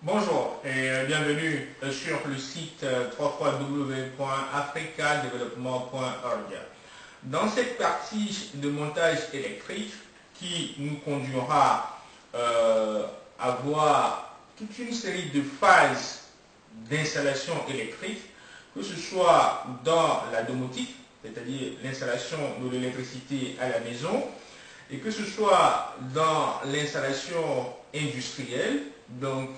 Bonjour et bienvenue sur le site www.africadevelopment.org. Dans cette partie de montage électrique qui nous conduira à voir toute une série de phases d'installation électrique, que ce soit dans la domotique, c'est-à-dire l'installation de l'électricité à la maison, et que ce soit dans l'installation industrielle, donc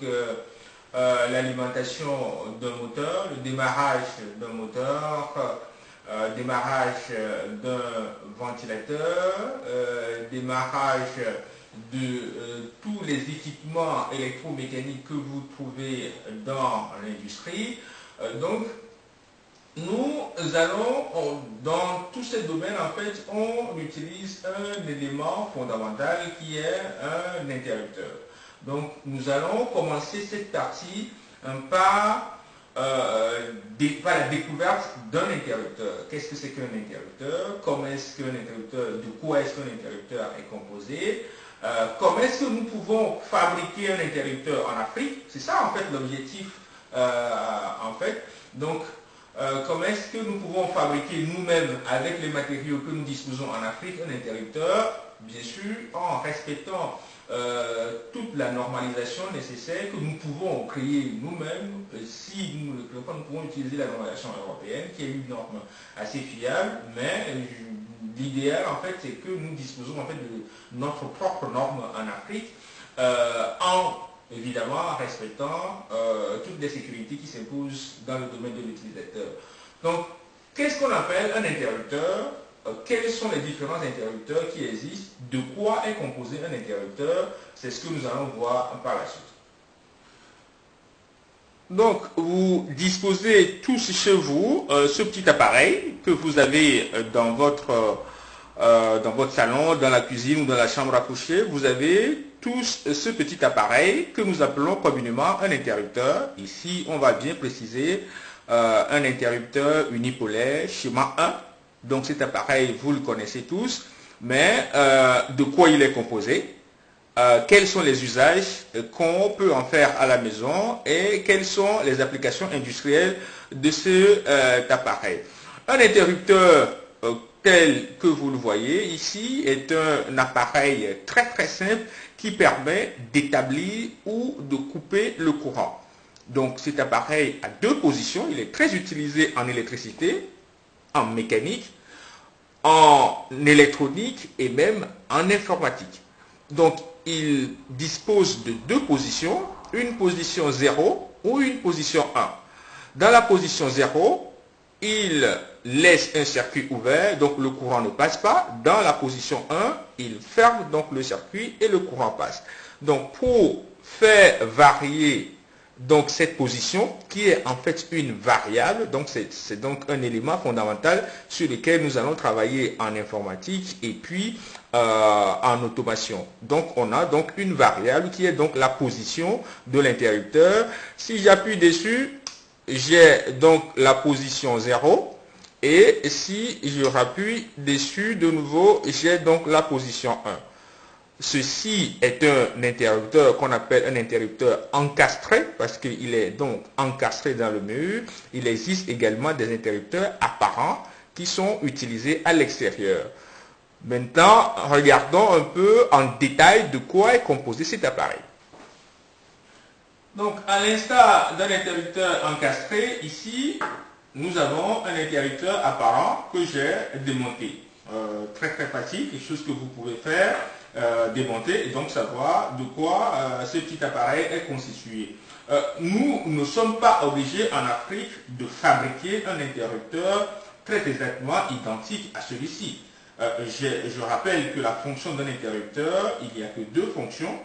l'alimentation d'un moteur, le démarrage d'un moteur, démarrage d'un ventilateur, démarrage de tous les équipements électromécaniques que vous trouvez dans l'industrie. Donc, nous allons, dans tous ces domaines, en fait, on utilise un élément fondamental qui est un interrupteur. Donc, nous allons commencer cette partie par la découverte d'un interrupteur. Qu'est-ce que c'est qu'un interrupteur? Comment est-ce qu'un interrupteur, de quoi est-ce qu'un interrupteur est composé? Comment est-ce que nous pouvons fabriquer un interrupteur en Afrique? C'est ça, en fait, l'objectif, en fait. Donc, comment est-ce que nous pouvons fabriquer nous-mêmes, avec les matériaux que nous disposons en Afrique, un interrupteur, bien sûr, en respectant toute la normalisation nécessaire que nous pouvons créer nous-mêmes. Si nous ne le créons pas, nous pouvons utiliser la normalisation européenne, qui est une norme assez fiable, mais l'idéal, en fait, c'est que nous disposons, en fait, de notre propre norme en Afrique, évidemment en respectant toutes les sécurités qui s'imposent dans le domaine de l'utilisateur. Donc, qu'est-ce qu'on appelle un interrupteur? Quels sont les différents interrupteurs qui existent? De quoi est composé un interrupteur? C'est ce que nous allons voir par la suite. Donc, vous disposez tous chez vous ce petit appareil que vous avez dans votre salon, dans la cuisine ou dans la chambre à coucher. Vous avez tous ce petit appareil que nous appelons communément un interrupteur. Ici, on va bien préciser un interrupteur unipolaire schéma 1. Donc cet appareil, vous le connaissez tous, mais de quoi il est composé, quels sont les usages qu'on peut en faire à la maison et quelles sont les applications industrielles de cet appareil. Un interrupteur tel que vous le voyez ici est un appareil très simple qui permet d'établir ou de couper le courant. Donc cet appareil a deux positions, il est très utilisé en électricité, en mécanique, en électronique et même en informatique. Donc, il dispose de deux positions, une position 0 ou une position 1. Dans la position 0, il laisse un circuit ouvert, donc le courant ne passe pas. Dans la position 1, il ferme donc le circuit et le courant passe. Donc, pour faire varier donc cette position qui est en fait une variable, donc c'est donc un élément fondamental sur lequel nous allons travailler en informatique et puis en automation. Donc on a donc une variable qui est donc la position de l'interrupteur. Si j'appuie dessus, j'ai donc la position 0 et si je rappuie dessus de nouveau, j'ai donc la position 1. Ceci est un interrupteur qu'on appelle un interrupteur encastré parce qu'il est donc encastré dans le mur. Il existe également des interrupteurs apparents qui sont utilisés à l'extérieur. Maintenant, regardons un peu en détail de quoi est composé cet appareil. Donc, à l'instar d'un interrupteur encastré, ici, nous avons un interrupteur apparent que j'ai démonté. Très facile, quelque chose que vous pouvez faire. Démonter et donc savoir de quoi ce petit appareil est constitué. Nous ne sommes pas obligés en Afrique de fabriquer un interrupteur très exactement identique à celui-ci. Je rappelle que la fonction d'un interrupteur, il n'y a que deux fonctions.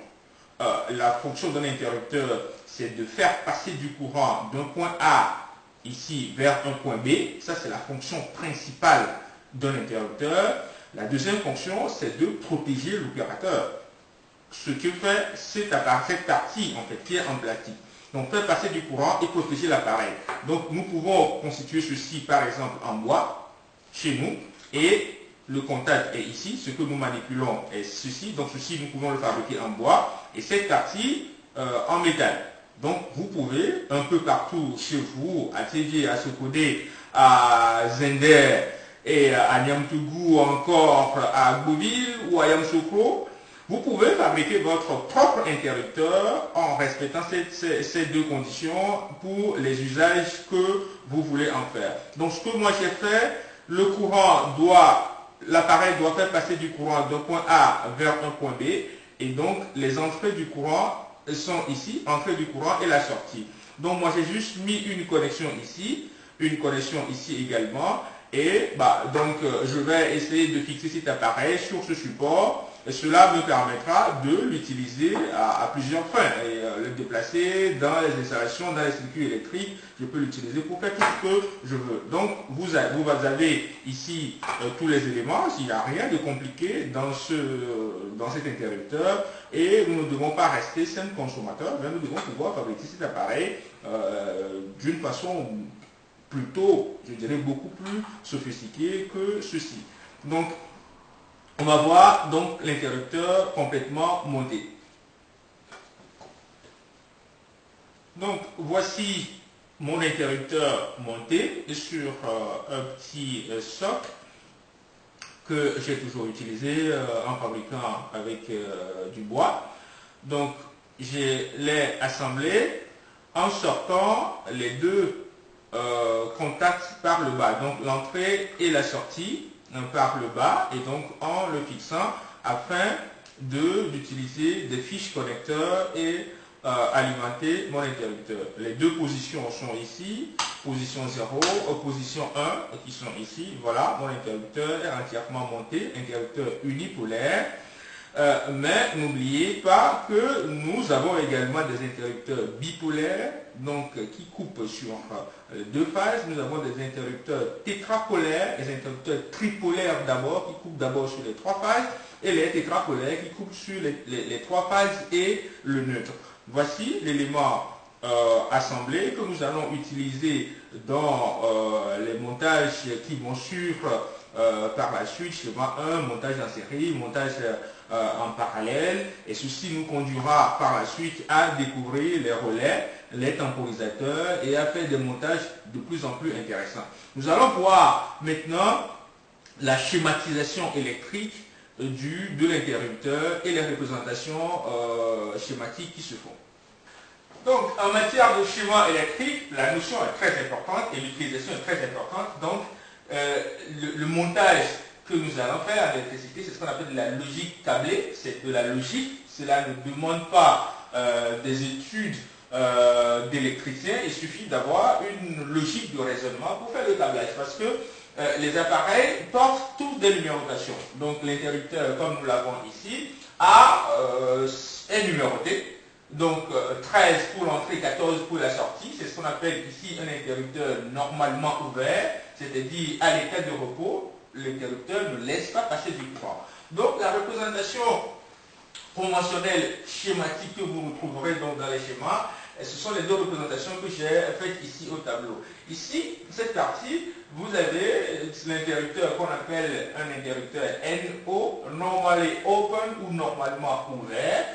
La fonction d'un interrupteur, c'est de faire passer du courant d'un point A ici vers un point B. Ça, c'est la fonction principale d'un interrupteur. La deuxième fonction, c'est de protéger l'opérateur. Ce que fait cette partie, en fait, qui est en plastique. Donc, faire passer du courant et protéger l'appareil. Donc, nous pouvons constituer ceci, par exemple, en bois, chez nous, et le contact est ici. Ce que nous manipulons est ceci. Donc, ceci, nous pouvons le fabriquer en bois, et cette partie en métal. Donc, vous pouvez un peu partout chez vous, à Tédié, à Sokodé, à Zender et à Niamtougou, ou encore à Bouville ou à Yamsoukro, vous pouvez fabriquer votre propre interrupteur en respectant ces deux conditions pour les usages que vous voulez en faire. Donc, ce que moi j'ai fait, l'appareil doit faire passer du courant d'un point A vers un point B, et donc les entrées du courant sont ici, entrée du courant et la sortie. Donc moi j'ai juste mis une connexion ici également, et je vais essayer de fixer cet appareil sur ce support. Et cela me permettra de l'utiliser à plusieurs fins et le déplacer dans les installations, dans les circuits électriques. Je peux l'utiliser pour faire tout ce que je veux. Donc vous avez ici tous les éléments. Il n'y a rien de compliqué dans cet interrupteur, et nous ne devons pas rester simples consommateurs, mais nous devons pouvoir fabriquer cet appareil d'une façon plutôt, je dirais, beaucoup plus sophistiquée que ceci. Donc on va voir donc l'interrupteur complètement monté. Donc voici mon interrupteur monté sur un petit socle que j'ai toujours utilisé en fabriquant avec du bois. Donc je l'ai assemblé en sortant les deux contacts par le bas, donc l'entrée et la sortie par le bas, et donc en le fixant afin d'utiliser des fiches connecteurs et alimenter mon interrupteur. Les deux positions sont ici, position 0, position 1 qui sont ici. Voilà, mon interrupteur est entièrement monté, interrupteur unipolaire. Mais n'oubliez pas que nous avons également des interrupteurs bipolaires, donc qui coupent sur deux phases. Nous avons des interrupteurs tétrapolaires, des interrupteurs tripolaires d'abord, qui coupent d'abord sur les trois phases, et les tétrapolaires qui coupent sur les trois phases et le neutre. Voici l'élément assemblé que nous allons utiliser dans les montages qui vont suivre par la suite, schéma 1, montage en série, montage en parallèle, et ceci nous conduira par la suite à découvrir les relais, les temporisateurs, et à faire des montages de plus en plus intéressants. Nous allons voir maintenant la schématisation électrique de l'interrupteur et les représentations schématiques qui se font. Donc, en matière de schéma électrique, la notion est très importante et l'utilisation est très importante. Donc, le montage que nous allons faire à l'électricité, c'est ce qu'on appelle de la logique câblée. C'est de la logique. Cela ne demande pas des études d'électricien. Il suffit d'avoir une logique de raisonnement pour faire le câblage. Parce que les appareils portent tous des numérotations. Donc, l'interrupteur, comme nous l'avons ici, est numéroté. Donc 13 pour l'entrée, 14 pour la sortie. C'est ce qu'on appelle ici un interrupteur normalement ouvert, c'est-à-dire à l'état de repos, l'interrupteur ne laisse pas passer du courant. Donc la représentation conventionnelle schématique que vous retrouverez donc dans les schémas, ce sont les deux représentations que j'ai faites ici au tableau. Ici, cette partie, vous avez l'interrupteur qu'on appelle un interrupteur NO, normally open ou normalement ouvert.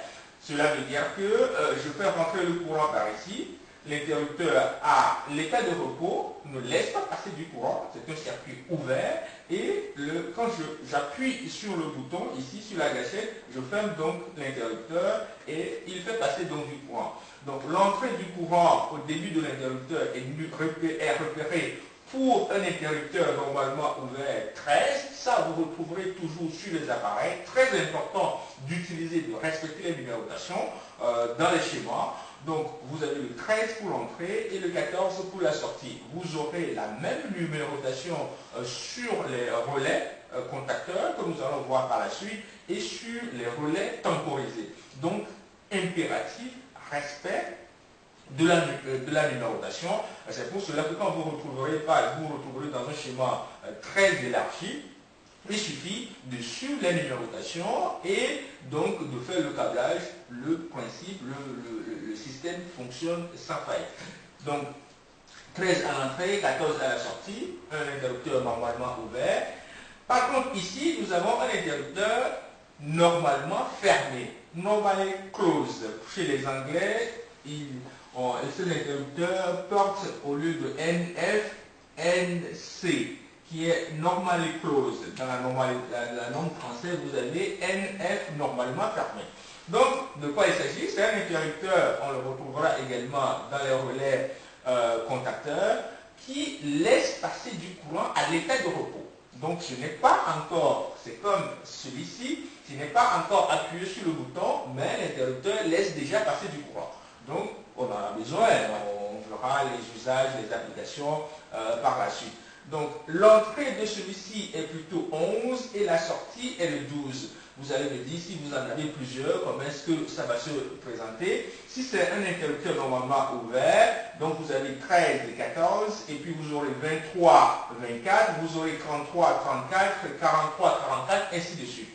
Cela veut dire que je fais rentrer le courant par ici. L'interrupteur à l'état de repos ne laisse pas passer du courant. C'est un circuit ouvert. Et quand j'appuie sur le bouton, ici sur la gâchette, je ferme donc l'interrupteur et il fait passer donc du courant. Donc l'entrée du courant au début de l'interrupteur est repérée pour un interrupteur normalement ouvert 13, ça vous retrouverez toujours sur les appareils. Très important d'utiliser, de respecter les numérotations dans les schémas. Donc vous avez le 13 pour l'entrée et le 14 pour la sortie. Vous aurez la même numérotation sur les relais contacteurs que nous allons voir par la suite et sur les relais temporisés. Donc impératif, respect de la numérotation. C'est pour cela que quand vous retrouverez dans un schéma très élargi, il suffit de suivre les numérotations et donc de faire le câblage. Le principe, le système fonctionne sans faille. Donc 13 à l'entrée, 14 à la sortie, un interrupteur normalement ouvert. Par contre ici, nous avons un interrupteur normalement fermé, normally closed. Chez les Anglais, cet interrupteur porte au lieu de NF, NC, qui est normally closed. Dans la norme française, vous avez NF normalement fermé. Donc, de quoi il s'agit? C'est un interrupteur, on le retrouvera également dans les relais contacteurs, qui laisse passer du courant à l'état de repos. Donc, ce n'est pas encore, c'est comme celui-ci, ce n'est pas encore appuyé sur le bouton, mais l'interrupteur laisse déjà passer du courant. Donc, on en a besoin, on verra les usages, les applications par la suite. Donc, l'entrée de celui-ci est plutôt 11 et la sortie est le 12. Vous allez me dire, si vous en avez plusieurs, comment est-ce que ça va se présenter? Si c'est un interrupteur normalement ouvert, donc vous avez 13 et 14, et puis vous aurez 23, 24, vous aurez 33, 34, 43, 44, ainsi de suite.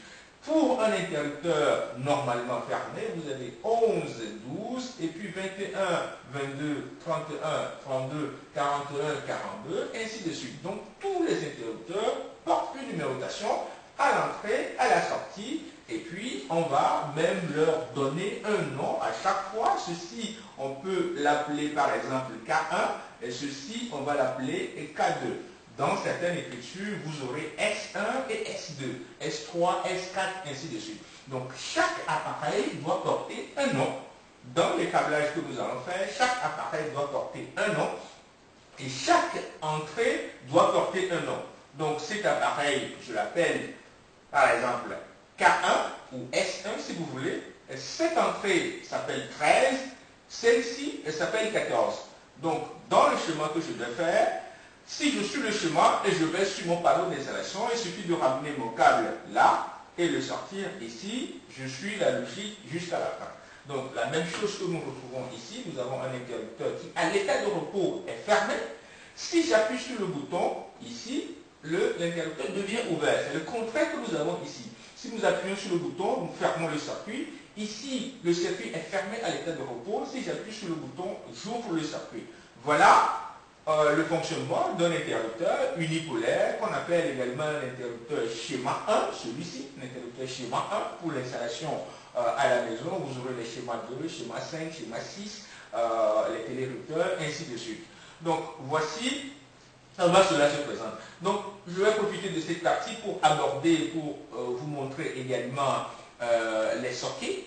Pour un interrupteur normalement fermé, vous avez 11, 12, et puis 21, 22, 31, 32, 41, 42, ainsi de suite. Donc, tous les interrupteurs portent une numérotation à l'entrée, à la sortie, et puis on va même leur donner un nom à chaque fois. Ceci, on peut l'appeler par exemple K1, et ceci, on va l'appeler K2. Dans certaines écritures, vous aurez S1 et S2, S3, S4, ainsi de suite. Donc, chaque appareil doit porter un nom. Dans les câblages que nous allons faire, chaque appareil doit porter un nom et chaque entrée doit porter un nom. Donc, cet appareil, je l'appelle par exemple K1 ou S1 si vous voulez. Et cette entrée s'appelle 13, celle-ci, elle s'appelle 14. Donc, dans le schéma que je vais faire, si je suis le schéma et je vais sur mon panneau d'installation, il suffit de ramener mon câble là et le sortir ici. Je suis la logique jusqu'à la fin. Donc la même chose que nous retrouvons ici, nous avons un interrupteur qui à l'état de repos est fermé. Si j'appuie sur le bouton ici, l'interrupteur devient ouvert. C'est le contraire que nous avons ici. Si nous appuyons sur le bouton, nous fermons le circuit. Ici, le circuit est fermé à l'état de repos. Si j'appuie sur le bouton, j'ouvre le circuit. Voilà le fonctionnement d'un interrupteur unipolaire qu'on appelle également l'interrupteur schéma 1, celui-ci, l'interrupteur schéma 1 pour l'installation à la maison. Vous aurez les schémas 2, schéma 5, schéma 6, les télérupteurs, ainsi de suite. Donc voici comment cela se présente. Donc je vais profiter de cette partie pour aborder, pour vous montrer également les sockets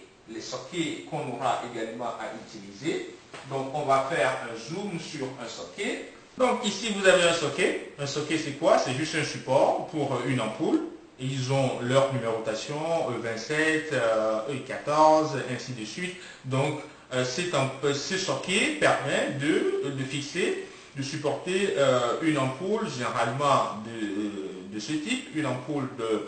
qu'on aura également à utiliser. Donc on va faire un zoom sur un socket. Donc ici vous avez un socket. Un socket c'est quoi? C'est juste un support pour une ampoule. Ils ont leur numérotation E27, E14, ainsi de suite. Donc ce socket permet de fixer, de supporter une ampoule généralement de ce type, une ampoule de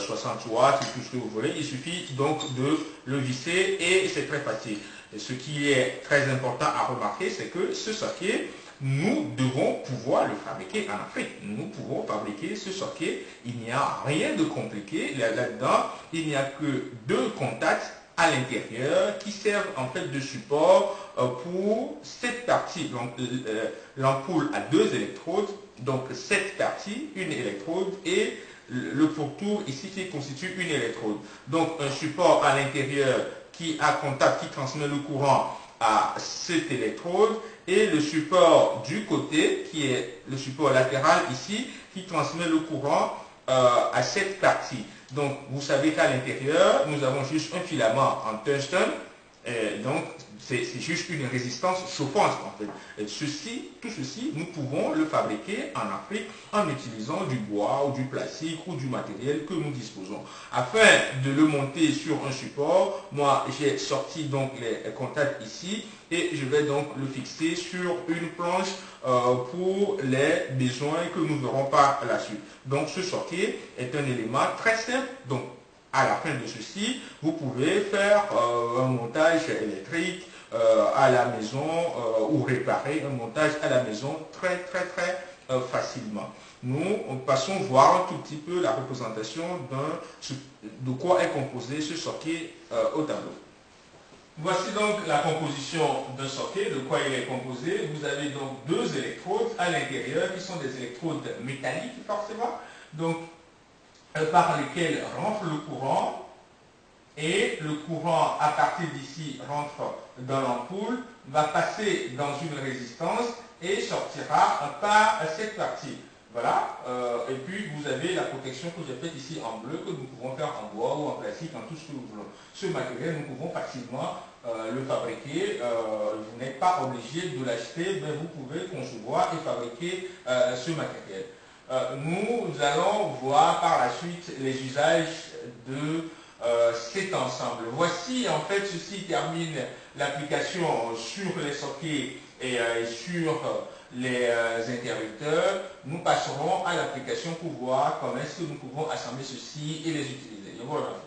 60 watts, tout ce que vous voulez. Il suffit donc de le visser et c'est très facile. Et ce qui est très important à remarquer, c'est que ce socket, nous devons pouvoir le fabriquer en Afrique. Nous pouvons fabriquer ce socket. Il n'y a rien de compliqué là-dedans. Il n'y a que deux contacts à l'intérieur qui servent en fait de support pour cette partie. Donc l'ampoule a deux électrodes. Donc cette partie, une électrode et le pourtour ici qui constitue une électrode. Donc un support à l'intérieur qui a contact, qui transmet le courant à cette électrode et le support du côté qui est le support latéral ici qui transmet le courant à cette partie. Donc vous savez qu'à l'intérieur nous avons juste un filament en tungstène et donc c'est juste une résistance chauffante en fait. Et tout ceci, nous pouvons le fabriquer en Afrique en utilisant du bois ou du plastique ou du matériel que nous disposons. Afin de le monter sur un support, moi j'ai sorti donc les contacts ici et je vais donc le fixer sur une planche pour les besoins que nous verrons par la suite. Donc ce socket est un élément très simple. Donc à la fin de ceci, vous pouvez faire un montage électrique à la maison ou réparer un montage à la maison très facilement. Nous passons voir un tout petit peu la représentation de quoi est composé ce socket au tableau. Voici donc la composition d'un socket, de quoi il est composé. Vous avez donc deux électrodes à l'intérieur qui sont des électrodes métalliques forcément, donc par lesquelles rentre le courant et le courant à partir d'ici rentre dans l'ampoule, va passer dans une résistance et sortira par cette partie. Voilà, et puis vous avez la protection que j'ai faite ici en bleu, que nous pouvons faire en bois ou en plastique, en tout ce que nous voulons. Ce matériel, nous pouvons facilement le fabriquer. Vous n'êtes pas obligé de l'acheter, mais vous pouvez concevoir et fabriquer ce matériel. Nous allons voir par la suite les usages de cet ensemble. Voici en fait, ceci termine l'application sur les sockets et sur les interrupteurs. Nous passerons à l'application pour voir comment est-ce que nous pouvons assembler ceci et les utiliser. Je vous remercie.